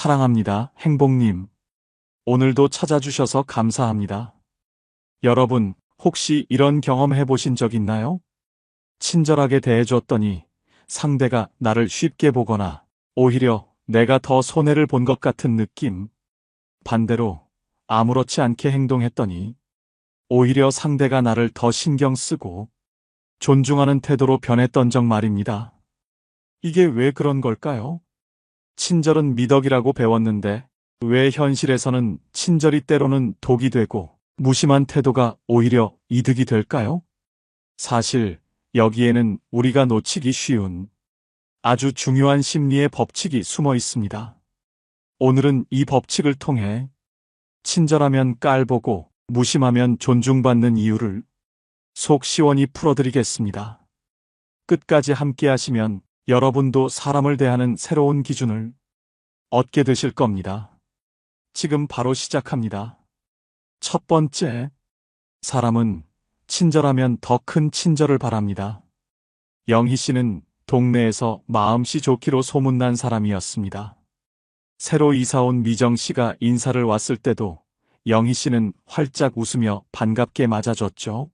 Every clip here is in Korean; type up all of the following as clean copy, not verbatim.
사랑합니다, 행복님. 오늘도 찾아주셔서 감사합니다. 여러분, 혹시 이런 경험 해보신 적 있나요? 친절하게 대해줬더니 상대가 나를 쉽게 보거나 오히려 내가 더 손해를 본 것 같은 느낌. 반대로 아무렇지 않게 행동했더니 오히려 상대가 나를 더 신경 쓰고 존중하는 태도로 변했던 적 말입니다. 이게 왜 그런 걸까요? 친절은 미덕이라고 배웠는데 왜 현실에서는 친절이 때로는 독이 되고 무심한 태도가 오히려 이득이 될까요? 사실 여기에는 우리가 놓치기 쉬운 아주 중요한 심리의 법칙이 숨어 있습니다. 오늘은 이 법칙을 통해 친절하면 깔보고 무심하면 존중받는 이유를 속 시원히 풀어드리겠습니다. 끝까지 함께 하시면 여러분도 사람을 대하는 새로운 기준을 얻게 되실 겁니다. 지금 바로 시작합니다. 첫 번째, 사람은 친절하면 더 큰 친절을 바랍니다. 영희 씨는 동네에서 마음씨 좋기로 소문난 사람이었습니다. 새로 이사온 미정 씨가 인사를 왔을 때도 영희 씨는 활짝 웃으며 반갑게 맞아줬죠.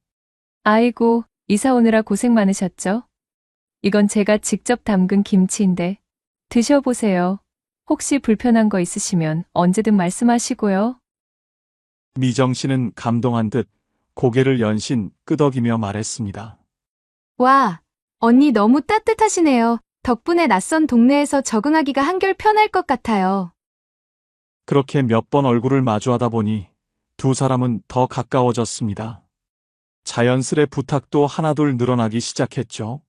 아이고, 이사 오느라 고생 많으셨죠? 이건 제가 직접 담근 김치인데 드셔보세요. 혹시 불편한 거 있으시면 언제든 말씀하시고요. 미정 씨는 감동한 듯 고개를 연신 끄덕이며 말했습니다. 와, 언니 너무 따뜻하시네요. 덕분에 낯선 동네에서 적응하기가 한결 편할 것 같아요. 그렇게 몇 번 얼굴을 마주하다 보니 두 사람은 더 가까워졌습니다. 자연스레 부탁도 하나둘 늘어나기 시작했죠.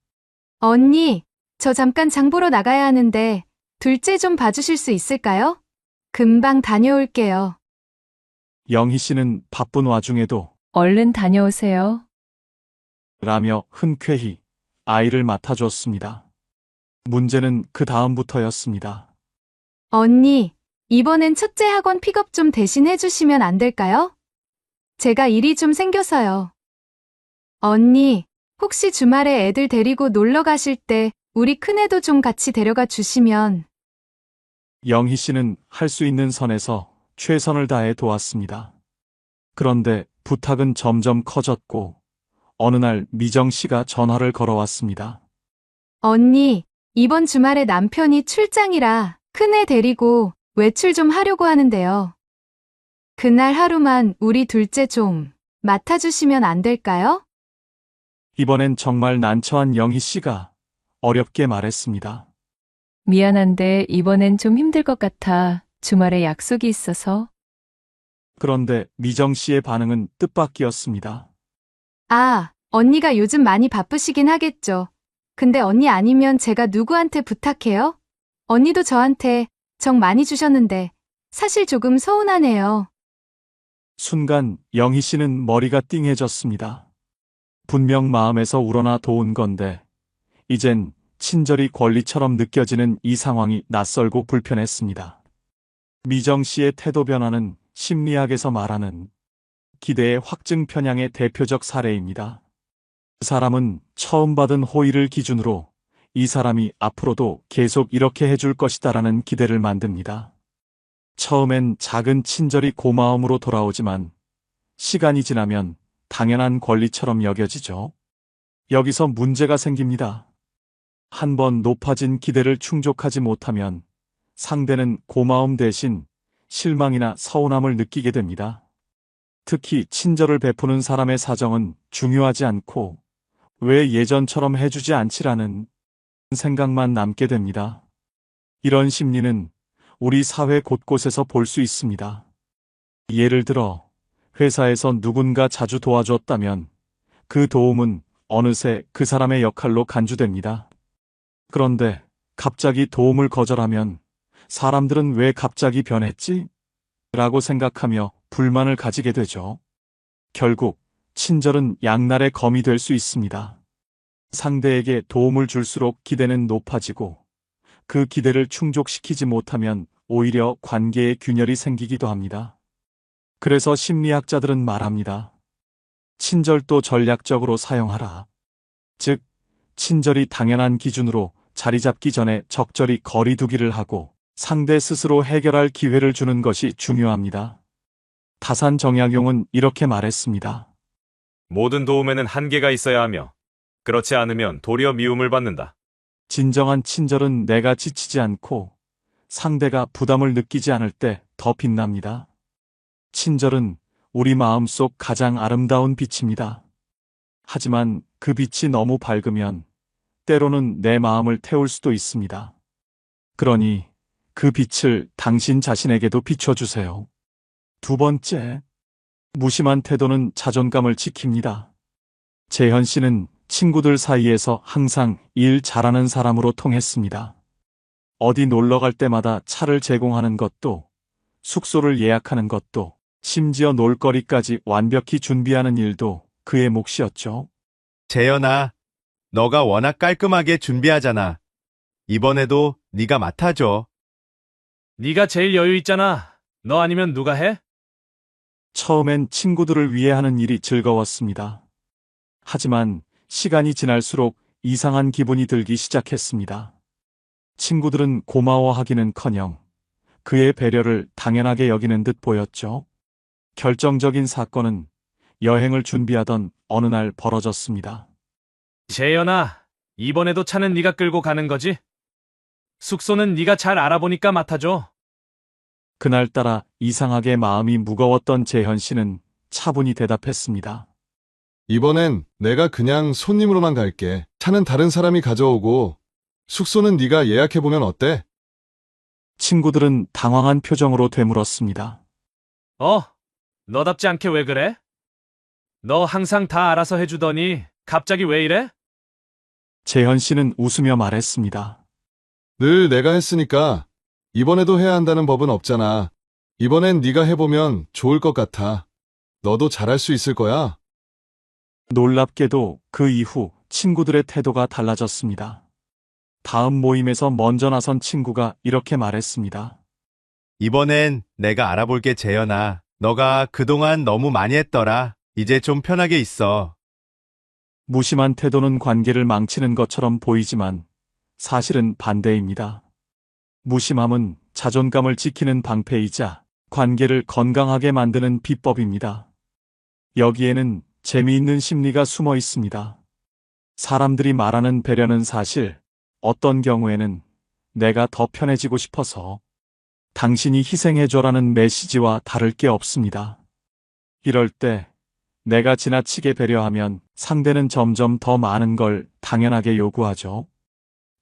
언니, 저 잠깐 장 보러 나가야 하는데 둘째 좀 봐주실 수 있을까요? 금방 다녀올게요. 영희 씨는 바쁜 와중에도 얼른 다녀오세요. 라며 흔쾌히 아이를 맡아줬습니다. 문제는 그 다음부터였습니다. 언니, 이번엔 첫째 학원 픽업 좀 대신 해주시면 안 될까요? 제가 일이 좀 생겨서요. 언니, 혹시 주말에 애들 데리고 놀러 가실 때 우리 큰애도 좀 같이 데려가 주시면. 영희 씨는 할 수 있는 선에서 최선을 다해 도왔습니다. 그런데 부탁은 점점 커졌고 어느 날 미정 씨가 전화를 걸어왔습니다. 언니, 이번 주말에 남편이 출장이라 큰애 데리고 외출 좀 하려고 하는데요. 그날 하루만 우리 둘째 좀 맡아주시면 안 될까요? 이번엔 정말 난처한 영희 씨가 어렵게 말했습니다. 미안한데 이번엔 좀 힘들 것 같아. 주말에 약속이 있어서. 그런데 미정 씨의 반응은 뜻밖이었습니다. 아, 언니가 요즘 많이 바쁘시긴 하겠죠. 근데 언니 아니면 제가 누구한테 부탁해요? 언니도 저한테 정 많이 주셨는데 사실 조금 서운하네요. 순간 영희 씨는 머리가 띵해졌습니다. 분명 마음에서 우러나 도운 건데 이젠 친절이 권리처럼 느껴지는 이 상황이 낯설고 불편했습니다. 미정 씨의 태도 변화는 심리학에서 말하는 기대의 확증 편향의 대표적 사례입니다. 그 사람은 처음 받은 호의를 기준으로 이 사람이 앞으로도 계속 이렇게 해줄 것이다라는 기대를 만듭니다. 처음엔 작은 친절이 고마움으로 돌아오지만 시간이 지나면 당연한 권리처럼 여겨지죠. 여기서 문제가 생깁니다. 한번 높아진 기대를 충족하지 못하면 상대는 고마움 대신 실망이나 서운함을 느끼게 됩니다. 특히 친절을 베푸는 사람의 사정은 중요하지 않고 왜 예전처럼 해주지 않지라는 생각만 남게 됩니다. 이런 심리는 우리 사회 곳곳에서 볼 수 있습니다. 예를 들어 회사에서 누군가 자주 도와줬다면 그 도움은 어느새 그 사람의 역할로 간주됩니다. 그런데 갑자기 도움을 거절하면 사람들은 왜 갑자기 변했지? 라고 생각하며 불만을 가지게 되죠. 결국 친절은 양날의 검이 될 수 있습니다. 상대에게 도움을 줄수록 기대는 높아지고 그 기대를 충족시키지 못하면 오히려 관계에 균열이 생기기도 합니다. 그래서 심리학자들은 말합니다. 친절도 전략적으로 사용하라. 즉, 친절이 당연한 기준으로 자리 잡기 전에 적절히 거리 두기를 하고 상대 스스로 해결할 기회를 주는 것이 중요합니다. 타산 정약용은 이렇게 말했습니다. 모든 도움에는 한계가 있어야 하며 그렇지 않으면 도리어 미움을 받는다. 진정한 친절은 내가 지치지 않고 상대가 부담을 느끼지 않을 때 더 빛납니다. 친절은 우리 마음속 가장 아름다운 빛입니다. 하지만 그 빛이 너무 밝으면 때로는 내 마음을 태울 수도 있습니다. 그러니 그 빛을 당신 자신에게도 비춰주세요. 두 번째, 무심한 태도는 자존감을 지킵니다. 재현 씨는 친구들 사이에서 항상 일 잘하는 사람으로 통했습니다. 어디 놀러 갈 때마다 차를 제공하는 것도, 숙소를 예약하는 것도, 심지어 놀거리까지 완벽히 준비하는 일도 그의 몫이었죠. 재현아, 너가 워낙 깔끔하게 준비하잖아. 이번에도 네가 맡아줘. 네가 제일 여유 있잖아. 너 아니면 누가 해? 처음엔 친구들을 위해 하는 일이 즐거웠습니다. 하지만 시간이 지날수록 이상한 기분이 들기 시작했습니다. 친구들은 고마워하기는커녕 그의 배려를 당연하게 여기는 듯 보였죠. 결정적인 사건은 여행을 준비하던 어느 날 벌어졌습니다. 재현아, 이번에도 차는 네가 끌고 가는 거지? 숙소는 네가 잘 알아보니까 맡아줘. 그날따라 이상하게 마음이 무거웠던 재현 씨는 차분히 대답했습니다. 이번엔 내가 그냥 손님으로만 갈게. 차는 다른 사람이 가져오고 숙소는 네가 예약해보면 어때? 친구들은 당황한 표정으로 되물었습니다. 너답지 않게 왜 그래? 너 항상 다 알아서 해주더니 갑자기 왜 이래? 재현 씨는 웃으며 말했습니다. 늘 내가 했으니까 이번에도 해야 한다는 법은 없잖아. 이번엔 네가 해보면 좋을 것 같아. 너도 잘할 수 있을 거야. 놀랍게도 그 이후 친구들의 태도가 달라졌습니다. 다음 모임에서 먼저 나선 친구가 이렇게 말했습니다. 이번엔 내가 알아볼게, 재현아. 너가 그동안 너무 많이 했더라. 이제 좀 편하게 있어. 무심한 태도는 관계를 망치는 것처럼 보이지만 사실은 반대입니다. 무심함은 자존감을 지키는 방패이자 관계를 건강하게 만드는 비법입니다. 여기에는 재미있는 심리가 숨어 있습니다. 사람들이 말하는 배려는 사실 어떤 경우에는 내가 더 편해지고 싶어서 당신이 희생해줘라는 메시지와 다를 게 없습니다. 이럴 때 내가 지나치게 배려하면 상대는 점점 더 많은 걸 당연하게 요구하죠.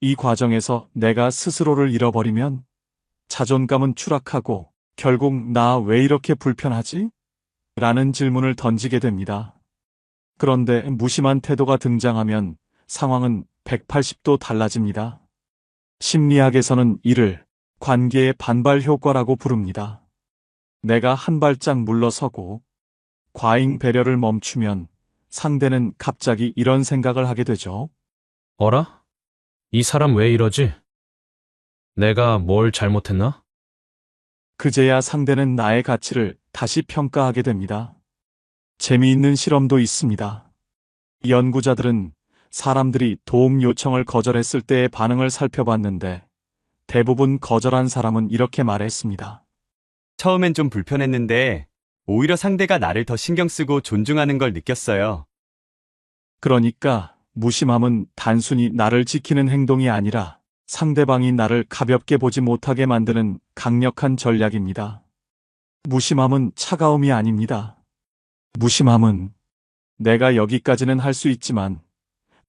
이 과정에서 내가 스스로를 잃어버리면 자존감은 추락하고 결국 나 왜 이렇게 불편하지? 라는 질문을 던지게 됩니다. 그런데 무심한 태도가 등장하면 상황은 180도 달라집니다. 심리학에서는 이를 관계의 반발 효과라고 부릅니다. 내가 한 발짝 물러서고 과잉 배려를 멈추면 상대는 갑자기 이런 생각을 하게 되죠. 어라? 이 사람 왜 이러지? 내가 뭘 잘못했나? 그제야 상대는 나의 가치를 다시 평가하게 됩니다. 재미있는 실험도 있습니다. 연구자들은 사람들이 도움 요청을 거절했을 때의 반응을 살펴봤는데 대부분 거절한 사람은 이렇게 말했습니다. 처음엔 좀 불편했는데 오히려 상대가 나를 더 신경 쓰고 존중하는 걸 느꼈어요. 그러니까 무심함은 단순히 나를 지키는 행동이 아니라 상대방이 나를 가볍게 보지 못하게 만드는 강력한 전략입니다. 무심함은 차가움이 아닙니다. 무심함은 내가 여기까지는 할 수 있지만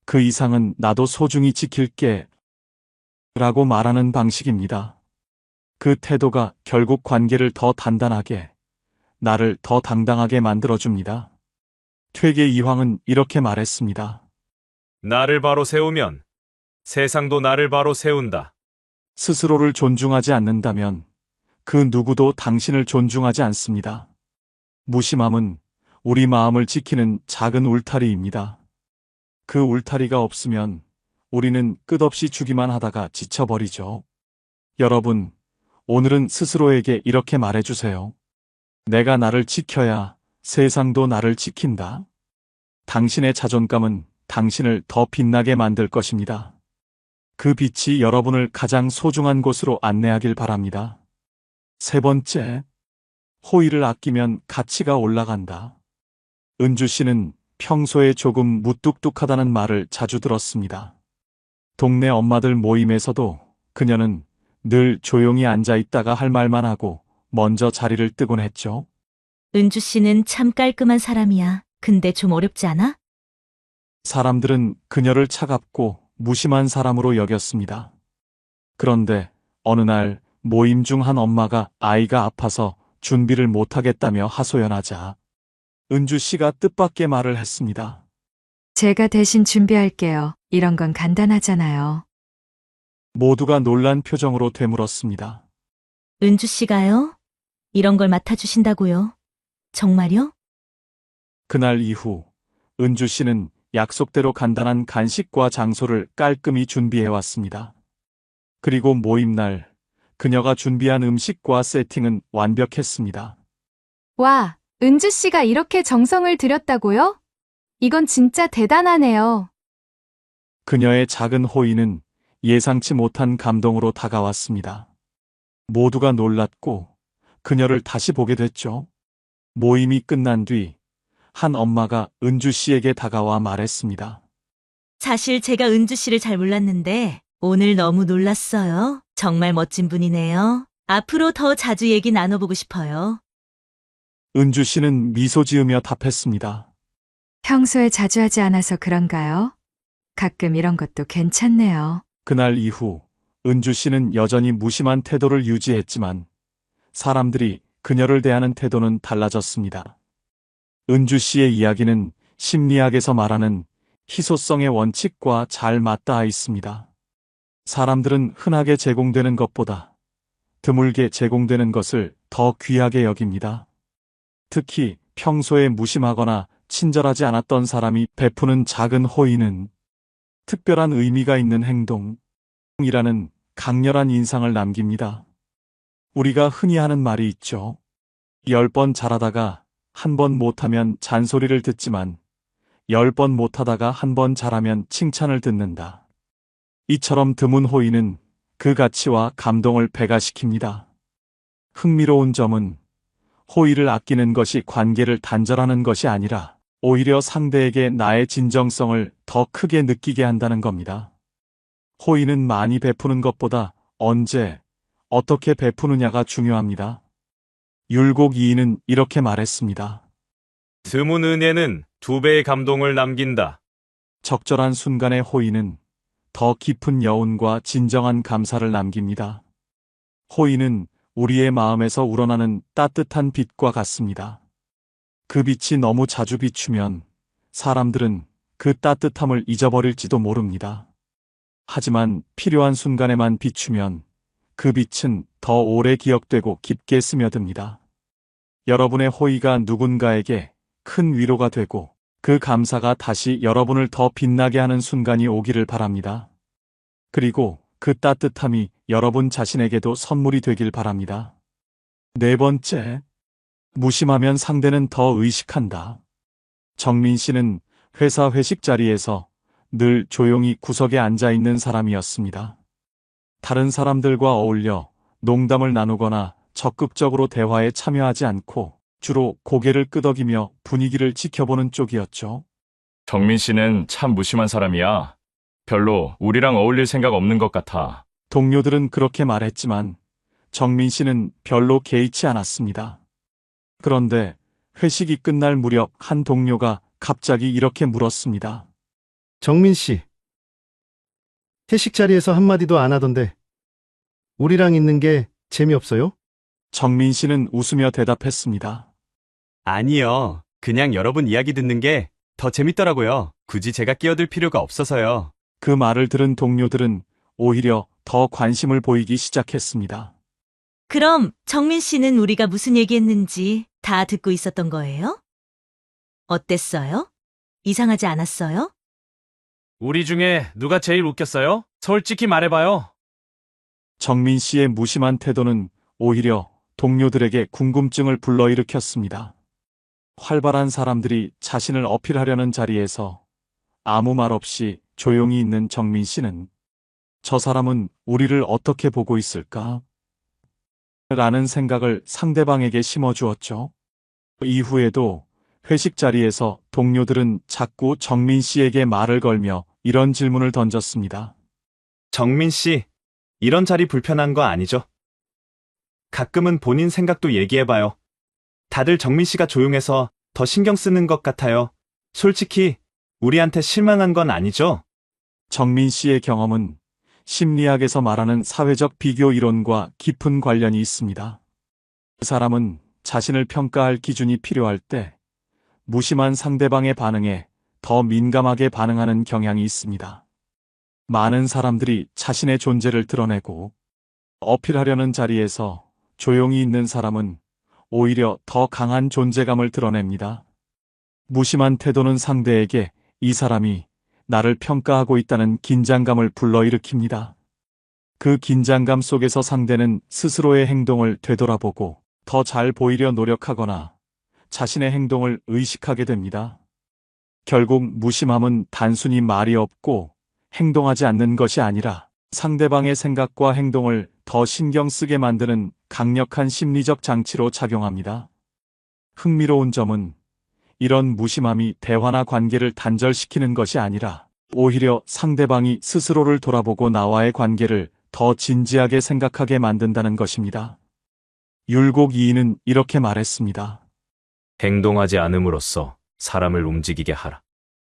그 이상은 나도 소중히 지킬게 라고 말하는 방식입니다. 그 태도가 결국 관계를 더 단단하게, 나를 더 당당하게 만들어줍니다. 퇴계 이황은 이렇게 말했습니다. 나를 바로 세우면 세상도 나를 바로 세운다. 스스로를 존중하지 않는다면 그 누구도 당신을 존중하지 않습니다. 무심함은 우리 마음을 지키는 작은 울타리입니다. 그 울타리가 없으면 우리는 끝없이 주기만 하다가 지쳐버리죠. 여러분, 오늘은 스스로에게 이렇게 말해주세요. 내가 나를 지켜야 세상도 나를 지킨다. 당신의 자존감은 당신을 더 빛나게 만들 것입니다. 그 빛이 여러분을 가장 소중한 곳으로 안내하길 바랍니다. 세 번째, 호의를 아끼면 가치가 올라간다. 은주 씨는 평소에 조금 무뚝뚝하다는 말을 자주 들었습니다. 동네 엄마들 모임에서도 그녀는 늘 조용히 앉아 있다가 할 말만 하고 먼저 자리를 뜨곤 했죠. 은주 씨는 참 깔끔한 사람이야. 근데 좀 어렵지 않아? 사람들은 그녀를 차갑고 무심한 사람으로 여겼습니다. 그런데 어느 날 모임 중 한 엄마가 아이가 아파서 준비를 못하겠다며 하소연하자 은주 씨가 뜻밖의 말을 했습니다. 제가 대신 준비할게요. 이런 건 간단하잖아요. 모두가 놀란 표정으로 되물었습니다. 은주 씨가요? 이런 걸 맡아주신다고요? 정말요? 그날 이후 은주 씨는 약속대로 간단한 간식과 장소를 깔끔히 준비해 왔습니다. 그리고 모임날 그녀가 준비한 음식과 세팅은 완벽했습니다. 와, 은주 씨가 이렇게 정성을 들였다고요? 이건 진짜 대단하네요. 그녀의 작은 호의는 예상치 못한 감동으로 다가왔습니다. 모두가 놀랐고 그녀를 다시 보게 됐죠. 모임이 끝난 뒤 한 엄마가 은주 씨에게 다가와 말했습니다. 사실 제가 은주 씨를 잘 몰랐는데 오늘 너무 놀랐어요. 정말 멋진 분이네요. 앞으로 더 자주 얘기 나눠보고 싶어요. 은주 씨는 미소 지으며 답했습니다. 평소에 자주 하지 않아서 그런가요? 가끔 이런 것도 괜찮네요. 그날 이후 은주 씨는 여전히 무심한 태도를 유지했지만 사람들이 그녀를 대하는 태도는 달라졌습니다. 은주 씨의 이야기는 심리학에서 말하는 희소성의 원칙과 잘 맞닿아 있습니다. 사람들은 흔하게 제공되는 것보다 드물게 제공되는 것을 더 귀하게 여깁니다. 특히 평소에 무심하거나 친절하지 않았던 사람이 베푸는 작은 호의는 특별한 의미가 있는 행동이라는 강렬한 인상을 남깁니다. 우리가 흔히 하는 말이 있죠. 10번 잘하다가 한 번 못하면 잔소리를 듣지만 10번 못하다가 한 번 잘하면 칭찬을 듣는다. 이처럼 드문 호의는 그 가치와 감동을 배가시킵니다. 흥미로운 점은 호의를 아끼는 것이 관계를 단절하는 것이 아니라 오히려 상대에게 나의 진정성을 더 크게 느끼게 한다는 겁니다. 호의는 많이 베푸는 것보다 언제, 어떻게 베푸느냐가 중요합니다. 율곡 이인은 이렇게 말했습니다. 드문 은혜는 2배의 감동을 남긴다. 적절한 순간의 호의는 더 깊은 여운과 진정한 감사를 남깁니다. 호의는 우리의 마음에서 우러나는 따뜻한 빛과 같습니다. 그 빛이 너무 자주 비추면 사람들은 그 따뜻함을 잊어버릴지도 모릅니다. 하지만 필요한 순간에만 비추면 그 빛은 더 오래 기억되고 깊게 스며듭니다. 여러분의 호의가 누군가에게 큰 위로가 되고 그 감사가 다시 여러분을 더 빛나게 하는 순간이 오기를 바랍니다. 그리고 그 따뜻함이 여러분 자신에게도 선물이 되길 바랍니다. 네 번째, 무심하면 상대는 더 의식한다. 정민 씨는 회사 회식 자리에서 늘 조용히 구석에 앉아 있는 사람이었습니다. 다른 사람들과 어울려 농담을 나누거나 적극적으로 대화에 참여하지 않고 주로 고개를 끄덕이며 분위기를 지켜보는 쪽이었죠. 정민 씨는 참 무심한 사람이야. 별로 우리랑 어울릴 생각 없는 것 같아. 동료들은 그렇게 말했지만 정민 씨는 별로 개의치 않았습니다. 그런데 회식이 끝날 무렵 한 동료가 갑자기 이렇게 물었습니다. 정민 씨, 회식 자리에서 한마디도 안 하던데 우리랑 있는 게 재미없어요? 정민 씨는 웃으며 대답했습니다. 아니요. 그냥 여러분 이야기 듣는 게 더 재밌더라고요. 굳이 제가 끼어들 필요가 없어서요. 그 말을 들은 동료들은 오히려 더 관심을 보이기 시작했습니다. 그럼 정민 씨는 우리가 무슨 얘기했는지 다 듣고 있었던 거예요? 어땠어요? 이상하지 않았어요? 우리 중에 누가 제일 웃겼어요? 솔직히 말해봐요. 정민 씨의 무심한 태도는 오히려 동료들에게 궁금증을 불러일으켰습니다. 활발한 사람들이 자신을 어필하려는 자리에서 아무 말 없이 조용히 있는 정민 씨는 저 사람은 우리를 어떻게 보고 있을까? 라는 생각을 상대방에게 심어주었죠. 이후에도 회식 자리에서 동료들은 자꾸 정민 씨에게 말을 걸며 이런 질문을 던졌습니다. 정민 씨, 이런 자리 불편한 거 아니죠? 가끔은 본인 생각도 얘기해봐요. 다들 정민 씨가 조용해서 더 신경 쓰는 것 같아요. 솔직히 우리한테 실망한 건 아니죠? 정민 씨의 경험은 심리학에서 말하는 사회적 비교 이론과 깊은 관련이 있습니다. 그 사람은 자신을 평가할 기준이 필요할 때 무심한 상대방의 반응에 더 민감하게 반응하는 경향이 있습니다. 많은 사람들이 자신의 존재를 드러내고 어필하려는 자리에서 조용히 있는 사람은 오히려 더 강한 존재감을 드러냅니다. 무심한 태도는 상대에게 이 사람이 나를 평가하고 있다는 긴장감을 불러일으킵니다. 그 긴장감 속에서 상대는 스스로의 행동을 되돌아보고 더 잘 보이려 노력하거나 자신의 행동을 의식하게 됩니다. 결국 무심함은 단순히 말이 없고 행동하지 않는 것이 아니라 상대방의 생각과 행동을 더 신경 쓰게 만드는 강력한 심리적 장치로 작용합니다. 흥미로운 점은 이런 무심함이 대화나 관계를 단절시키는 것이 아니라 오히려 상대방이 스스로를 돌아보고 나와의 관계를 더 진지하게 생각하게 만든다는 것입니다. 율곡 이인은 이렇게 말했습니다. 행동하지 않음으로써 사람을 움직이게 하라.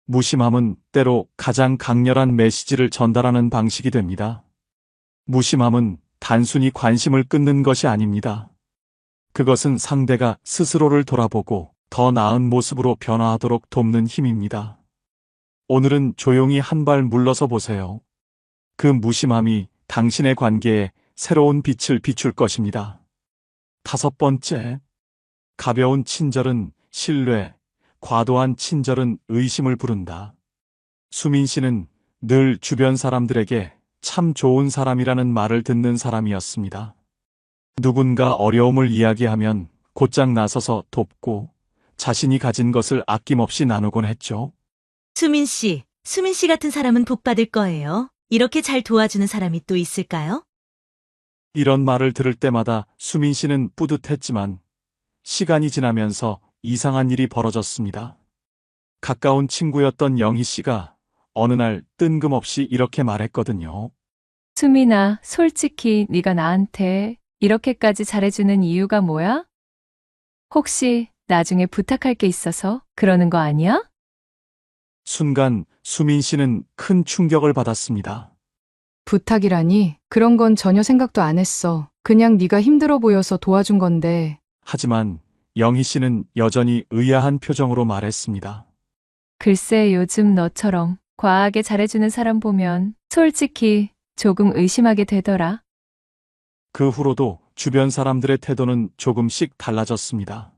무심함은 때로 가장 강렬한 메시지를 전달하는 방식이 됩니다. 무심함은 단순히 관심을 끊는 것이 아닙니다. 그것은 상대가 스스로를 돌아보고 더 나은 모습으로 변화하도록 돕는 힘입니다. 오늘은 조용히 한 발 물러서 보세요. 그 무심함이 당신의 관계에 새로운 빛을 비출 것입니다. 5번째, 가벼운 친절은 신뢰, 과도한 친절은 의심을 부른다. 수민 씨는 늘 주변 사람들에게 참 좋은 사람이라는 말을 듣는 사람이었습니다. 누군가 어려움을 이야기하면 곧장 나서서 돕고 자신이 가진 것을 아낌없이 나누곤 했죠. 수민 씨 같은 사람은 복 받을 거예요. 이렇게 잘 도와주는 사람이 또 있을까요? 이런 말을 들을 때마다 수민 씨는 뿌듯했지만 시간이 지나면서 이상한 일이 벌어졌습니다. 가까운 친구였던 영희 씨가 어느 날 뜬금없이 이렇게 말했거든요. 수민아, 솔직히 네가 나한테 이렇게까지 잘해주는 이유가 뭐야? 혹시 나중에 부탁할 게 있어서 그러는 거 아니야? 순간 수민 씨는 큰 충격을 받았습니다. 부탁이라니? 그런 건 전혀 생각도 안 했어. 그냥 네가 힘들어 보여서 도와준 건데. 하지만 영희 씨는 여전히 의아한 표정으로 말했습니다. 글쎄, 요즘 너처럼 과하게 잘해주는 사람 보면 솔직히 조금 의심하게 되더라. 그 후로도 주변 사람들의 태도는 조금씩 달라졌습니다.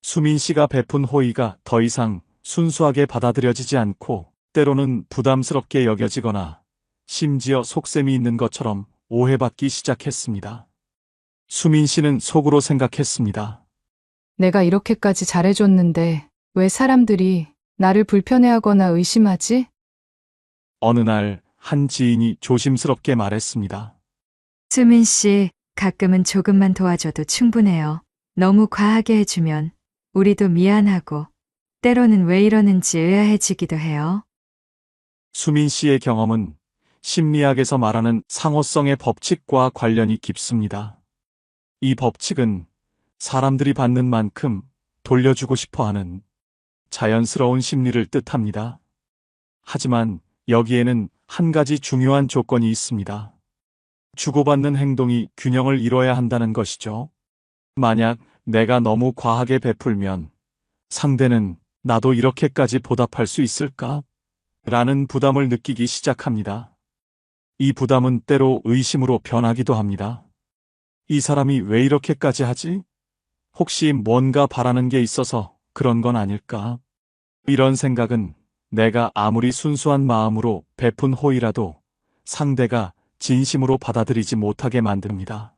수민 씨가 베푼 호의가 더 이상 순수하게 받아들여지지 않고 때로는 부담스럽게 여겨지거나 심지어 속셈이 있는 것처럼 오해받기 시작했습니다. 수민 씨는 속으로 생각했습니다. 내가 이렇게까지 잘해줬는데 왜 사람들이 나를 불편해하거나 의심하지? 어느 날 한 지인이 조심스럽게 말했습니다. 수민 씨, 가끔은 조금만 도와줘도 충분해요. 너무 과하게 해주면 우리도 미안하고 때로는 왜 이러는지 의아해지기도 해요. 수민 씨의 경험은 심리학에서 말하는 상호성의 법칙과 관련이 깊습니다. 이 법칙은 사람들이 받는 만큼 돌려주고 싶어 하는 자연스러운 심리를 뜻합니다. 하지만 여기에는 한 가지 중요한 조건이 있습니다. 주고받는 행동이 균형을 이뤄야 한다는 것이죠. 만약 내가 너무 과하게 베풀면 상대는 나도 이렇게까지 보답할 수 있을까? 라는 부담을 느끼기 시작합니다. 이 부담은 때로 의심으로 변하기도 합니다. 이 사람이 왜 이렇게까지 하지? 혹시 뭔가 바라는 게 있어서 그런 건 아닐까? 이런 생각은 내가 아무리 순수한 마음으로 베푼 호의라도 상대가 진심으로 받아들이지 못하게 만듭니다.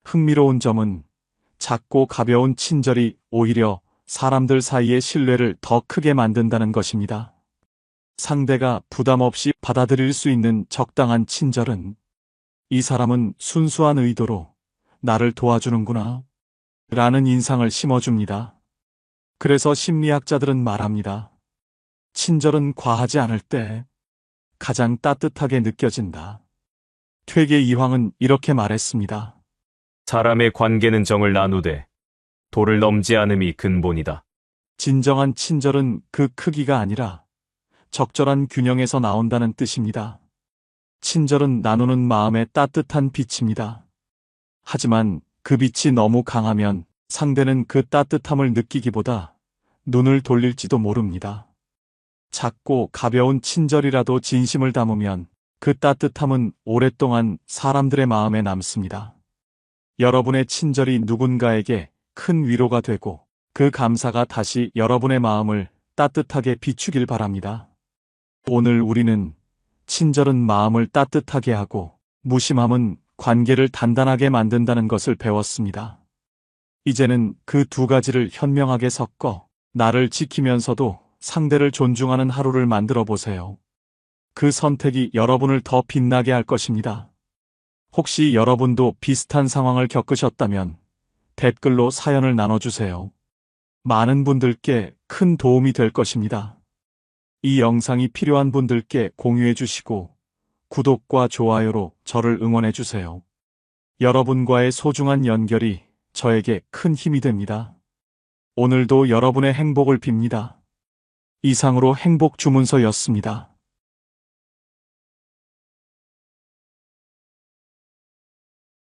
흥미로운 점은 작고 가벼운 친절이 오히려 사람들 사이의 신뢰를 더 크게 만든다는 것입니다. 상대가 부담 없이 받아들일 수 있는 적당한 친절은 이 사람은 순수한 의도로 나를 도와주는구나 라는 인상을 심어줍니다. 그래서 심리학자들은 말합니다. 친절은 과하지 않을 때 가장 따뜻하게 느껴진다. 퇴계 이황은 이렇게 말했습니다. 사람의 관계는 정을 나누되 도를 넘지 않음이 근본이다. 진정한 친절은 그 크기가 아니라 적절한 균형에서 나온다는 뜻입니다. 친절은 나누는 마음의 따뜻한 빛입니다. 하지만 그 빛이 너무 강하면 상대는 그 따뜻함을 느끼기보다 눈을 돌릴지도 모릅니다. 작고 가벼운 친절이라도 진심을 담으면 그 따뜻함은 오랫동안 사람들의 마음에 남습니다. 여러분의 친절이 누군가에게 큰 위로가 되고 그 감사가 다시 여러분의 마음을 따뜻하게 비추길 바랍니다. 오늘 우리는 친절은 마음을 따뜻하게 하고 무심함은 관계를 단단하게 만든다는 것을 배웠습니다. 이제는 그 두 가지를 현명하게 섞어 나를 지키면서도 상대를 존중하는 하루를 만들어 보세요. 그 선택이 여러분을 더 빛나게 할 것입니다. 혹시 여러분도 비슷한 상황을 겪으셨다면 댓글로 사연을 나눠주세요. 많은 분들께 큰 도움이 될 것입니다. 이 영상이 필요한 분들께 공유해 주시고 구독과 좋아요로 저를 응원해 주세요. 여러분과의 소중한 연결이 저에게 큰 힘이 됩니다. 오늘도 여러분의 행복을 빕니다. 이상으로 행복 주문서였습니다.